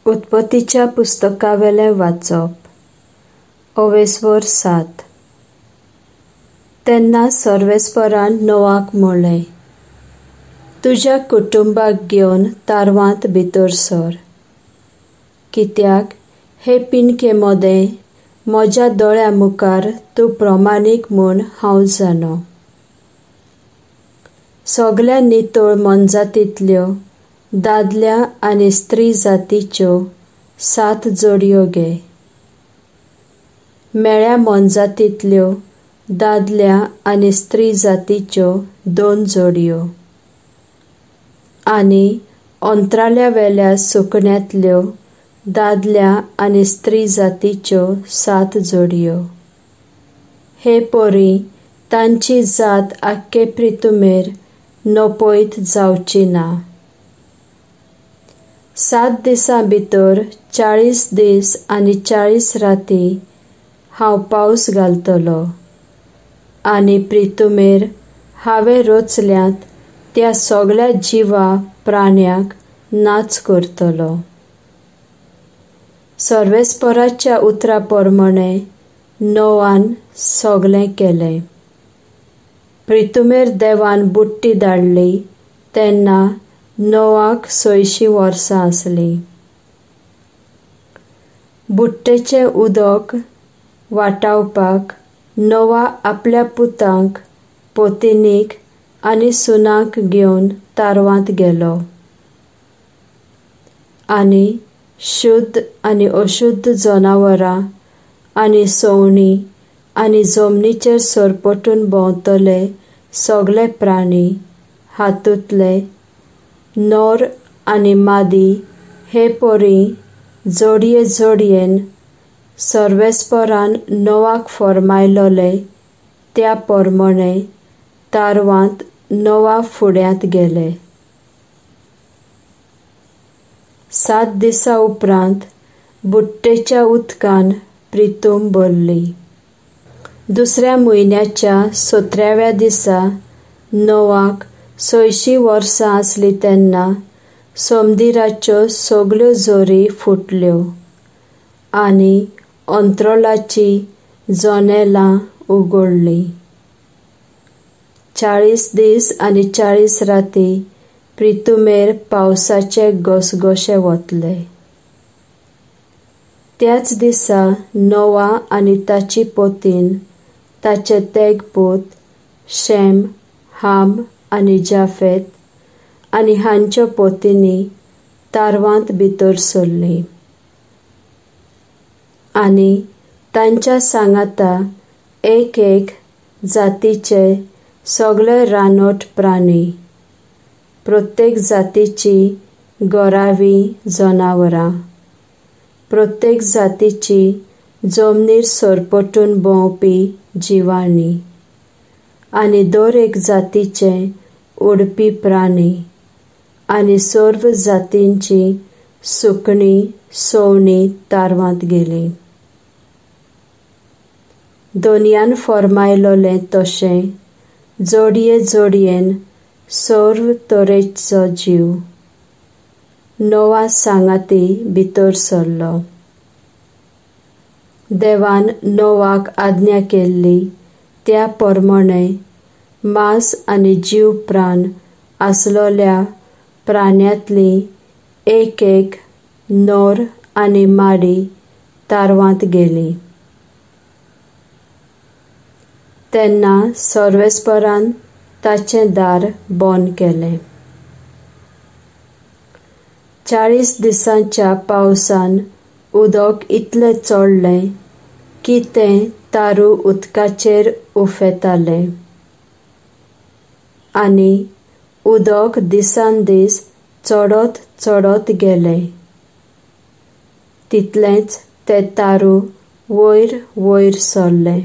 उत्पत्तीच्या पुस्तकावेले वाचप। ओवेसवर 7। तेन्ना सर्वेस्परान नोआक म्हणलें, तुज्या कुटुंबाक घेवन तारवांत भितर सर, कित्याक हे पिणके मोदें म्हज्या दोळ्या मुखार तूं प्रमाणीक म्हूण हांव जाणो। सगळ्या नितळ मनजातींतल्यो दादल्या आनी स्त्री जातीच्यो 7 जोडयो घे। मेळ्या मनजातींतल्यो दादल्या आनी स्त्री जातीच्यो 2 जोडयो आनी अंतराळ्यावेल्या सुकण्यांतल्यो दादल्या आनी स्त्री जातीच्यो 7 जोडयो। हे पोरी तांची जात आख्खे पृथ्वीमेर नपयत जावची ना। 7 दिसां भितर 40 दीस आनी 40 राती हांव पावस घालतलो आनी पृथ्वीमेर हांवें रचल्यांत त्या सगळ्या जिवा प्राण्यांक नाच करतलो। सर्वेस्पराच्या उतरा प्रमाणे नोआन सगळें केलें। पृथ्वीमेर देवान बुट्टी धाडली तेन्ना नोआक 600 वर्सां आसलीं। बुट्टेचें उदक वाटावपाक नोआ आपल्या पुतांक, पोतिनीक आनी सुनांक घेवन तारवांत गेलो आनी शुद्ध आनी अशुद्ध जनावरां आनी सवणीं आनी जमनीचेर सरपटून भोंवतले सगळे प्राणी, हातूंतले नर आनी मादी हे पोरी जोडये जोडयेन सर्वेस्परान नोआक फर्मायलोले त्या प्रमाणे तारवांत नोआ फुड्यांत गेले। 7 दिसां उपरांत बुट्टेच्या उदकान पृथ्वी भरली। दुसऱ्या म्हयन्याच्या 17व्या दिसा नोआक 600 वर्सां आसलीं तेन्ना समुद्राच्यो सगळ्यो झरी फुटल्यो आनी अंतराळाची जनेलां उगडलीं। 40 दीस आनी 40 राती पृथ्वीमेर पावसाचे घसघशे वतले। त्याच दिसा नोआ आनी ताची पोतीन, ताचे तेगपूत शेम, हाम आनी जाफेत आनी हांच्यो पोतिनी तारवांत भितर सरलीं। आनी तांच्या सांगाता एक जातीचे सगळे रानवट प्राणी, प्रत्येक जातीची गोरावीं जनावरां, प्रत्येक जातीची जमनीर सरपटून भोंवपी जिवाणीं आनी दर एक जातीचे उडपी प्राणी आनी सर्व जातींची सुकणीं, सवणीं तारवांत गेलीं। दोनयान फर्मायलोलें तशें जोडये जोडयेन सर्व तरेचो जीव नोआ सांगाती भितर सरलो। देवान नोआक आज्ञा केल्ली त्या प्रमाणे मांस आनी जीव प्राण आसलोल्या प्राण्यांतलीं एक नर आनी माडी तारवांत गेलीं। तेन्ना सर्वेस्परान ताचें दार बंद केलें। 40 दिसांच्या पावसान उदक इतलें चडलें की तें तारू उदकाचेर उफेतालें आनी उदक दिसान दीस चडत गेलें तितलेंच तें तारू वयर सरलें।